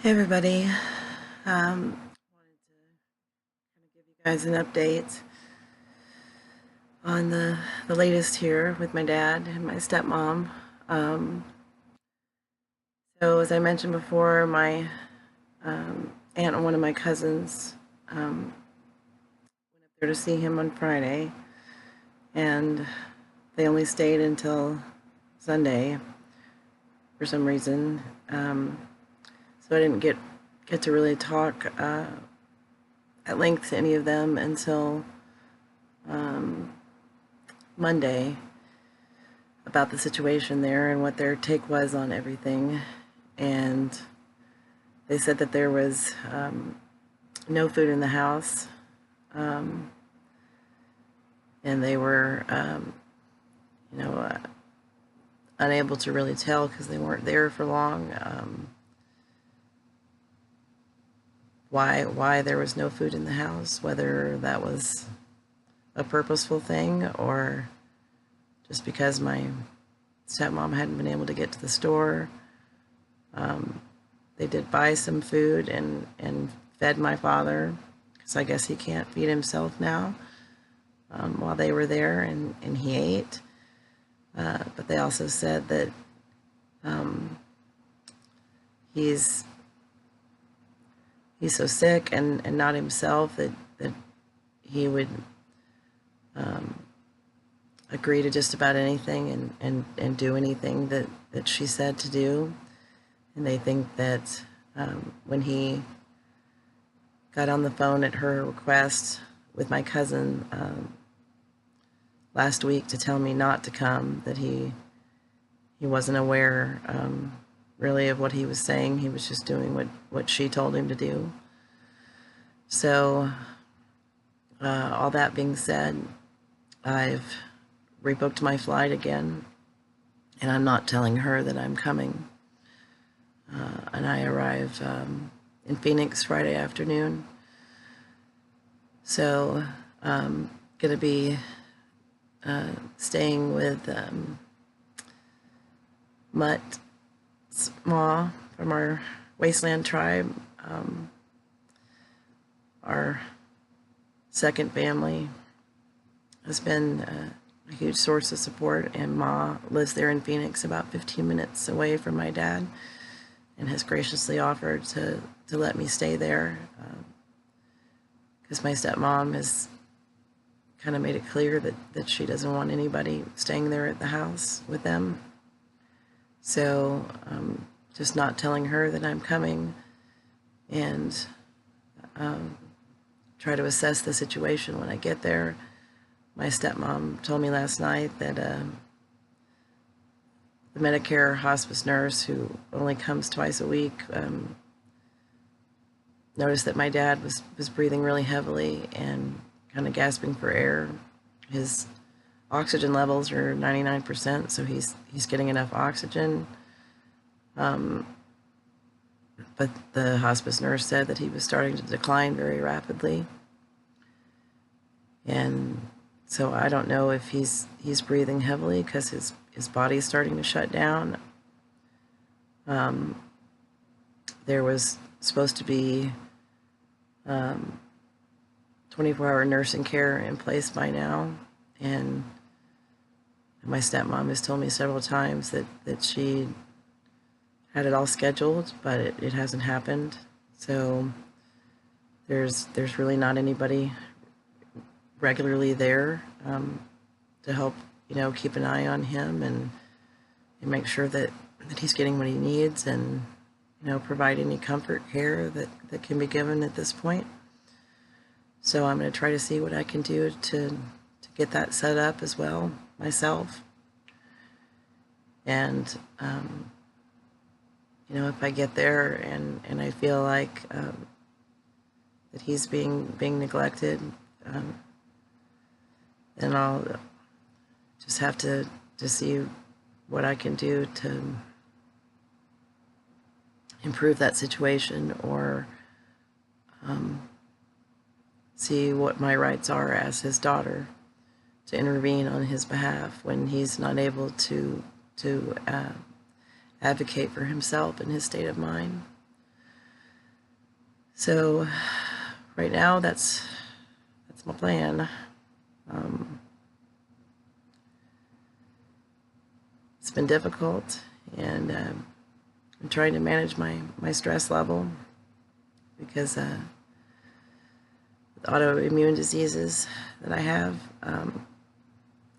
Hey everybody. Wanted to kind of give you guys an update on the latest here with my dad and my stepmom. Um, so as I mentioned before, my aunt and one of my cousins went up there to see him on Friday, and they only stayed until Sunday for some reason. So I didn't get to really talk at length to any of them until Monday about the situation there and what their take was on everything. And they said that there was no food in the house, and they were, you know, unable to really tell because they weren't there for long. Why there was no food in the house, whether that was a purposeful thing or just because my stepmom hadn't been able to get to the store. They did buy some food and fed my father, because I guess he can't feed himself now, while they were there, and he ate. But they also said that he's so sick and not himself that he would agree to just about anything and do anything that she said to do. And they think that when he got on the phone at her request with my cousin last week to tell me not to come, that he wasn't aware really of what he was saying. He was just doing what she told him to do. So all that being said, I've rebooked my flight again, and I'm not telling her that I'm coming. And I arrive in Phoenix Friday afternoon. So I'm going to be staying with Mutt's Ma from our Wasteland tribe, our second family. Has been a huge source of support, and Ma lives there in Phoenix, about 15 minutes away from my dad, and has graciously offered to let me stay there, because my stepmom has kind of made it clear that she doesn't want anybody staying there at the house with them. So just not telling her that I'm coming, and try to assess the situation when I get there. My stepmom told me last night that the Medicare hospice nurse, who only comes twice a week, noticed that my dad was breathing really heavily and kind of gasping for air. His oxygen levels are 99%, so he's getting enough oxygen. But the hospice nurse said that he was starting to decline very rapidly. And so I don't know if he's breathing heavily because his body's starting to shut down. There was supposed to be 24-hour nursing care in place by now, and my stepmom has told me several times that she had it all scheduled, but it hasn't happened. So there's really not anybody regularly there to help, keep an eye on him and make sure that he's getting what he needs, and provide any comfort care that can be given at this point. So I'm going to try to see what I can do to get that set up as well myself. And if I get there and I feel like that he's being neglected, then I'll just have to see what I can do to improve that situation, or see what my rights are as his daughter to intervene on his behalf when he's not able to advocate for himself in his state of mind. So right now, that's my plan. It's been difficult, and I'm trying to manage my stress level because the autoimmune diseases that I have,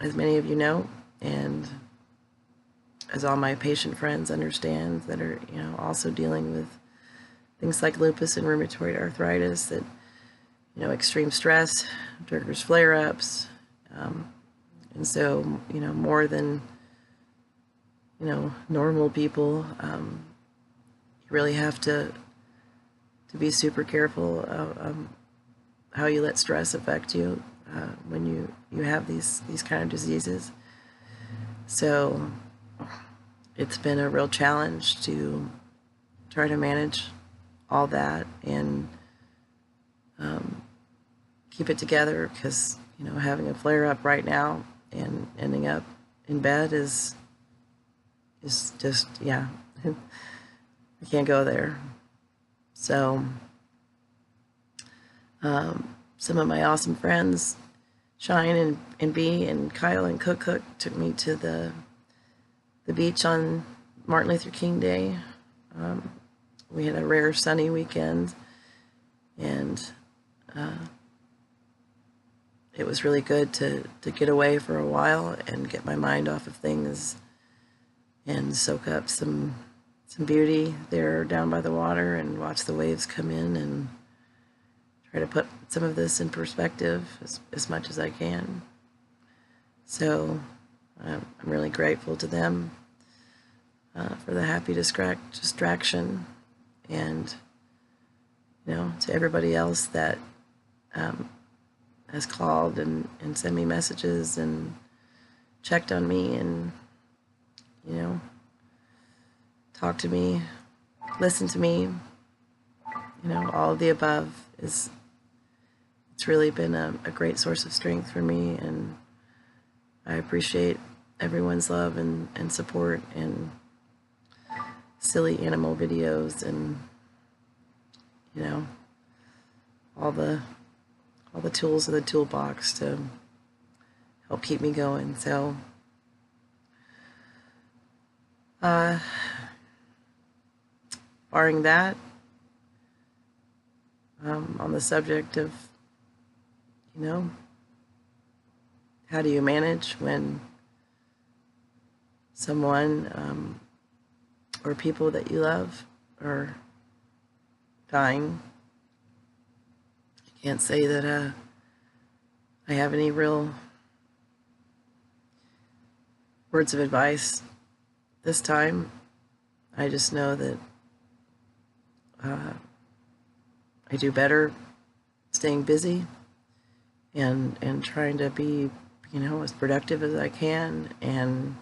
as many of you know, and as all my patient friends understand that are, also dealing with things like lupus and rheumatoid arthritis, that, extreme stress triggers flare-ups. And so, more than, normal people, you really have to be super careful of how you let stress affect you when you have these kind of diseases. So it's been a real challenge to try to manage all that and keep it together, because having a flare up right now and ending up in bed is just, yeah, I can't go there. So some of my awesome friends, Shine and Bee and Kyle and Cook took me to the beach on Martin Luther King Day. We had a rare sunny weekend, and it was really good to get away for a while and get my mind off of things and soak up some beauty there down by the water and watch the waves come in and try to put some of this in perspective as much as I can. So I'm really grateful to them for the happy distraction, and to everybody else that has called and sent me messages and checked on me and talked to me, listened to me, all of the above. It's really been a great source of strength for me, and I appreciate everyone's love and support, and silly animal videos, and all the tools in the toolbox to help keep me going. So barring that, on the subject of how do you manage when someone or people that you love are dying, I can't say that I have any real words of advice this time. I just know that I do better staying busy and trying to be as productive as I can, and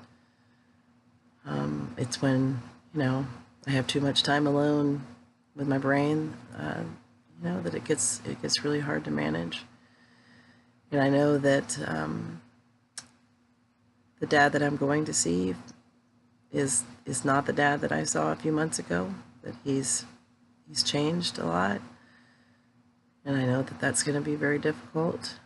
it's when I have too much time alone with my brain, that it gets really hard to manage. And I know that the dad that I'm going to see is not the dad that I saw a few months ago, that he's changed a lot, and I know that that's going to be very difficult.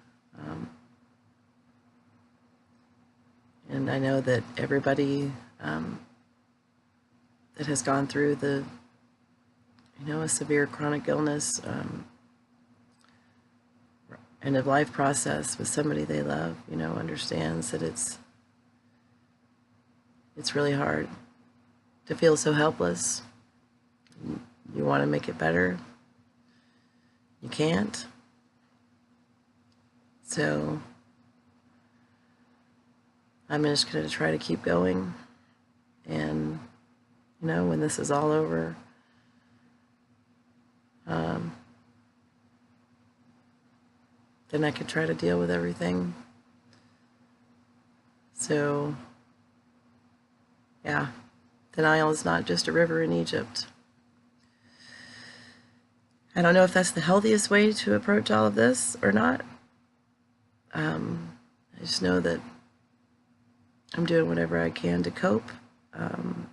And I know that everybody that has gone through a severe chronic illness, end of life process with somebody they love, understands that it's really hard to feel so helpless. You want to make it better, you can't. So I'm just going to try to keep going, and when this is all over, then I could try to deal with everything. So yeah, the Nile is not just a river in Egypt. I don't know if that's the healthiest way to approach all of this or not. I just know that I'm doing whatever I can to cope, and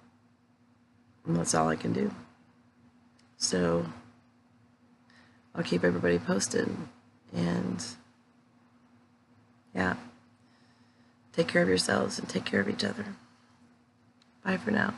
that's all I can do. So I'll keep everybody posted. And yeah, take care of yourselves and take care of each other. Bye for now.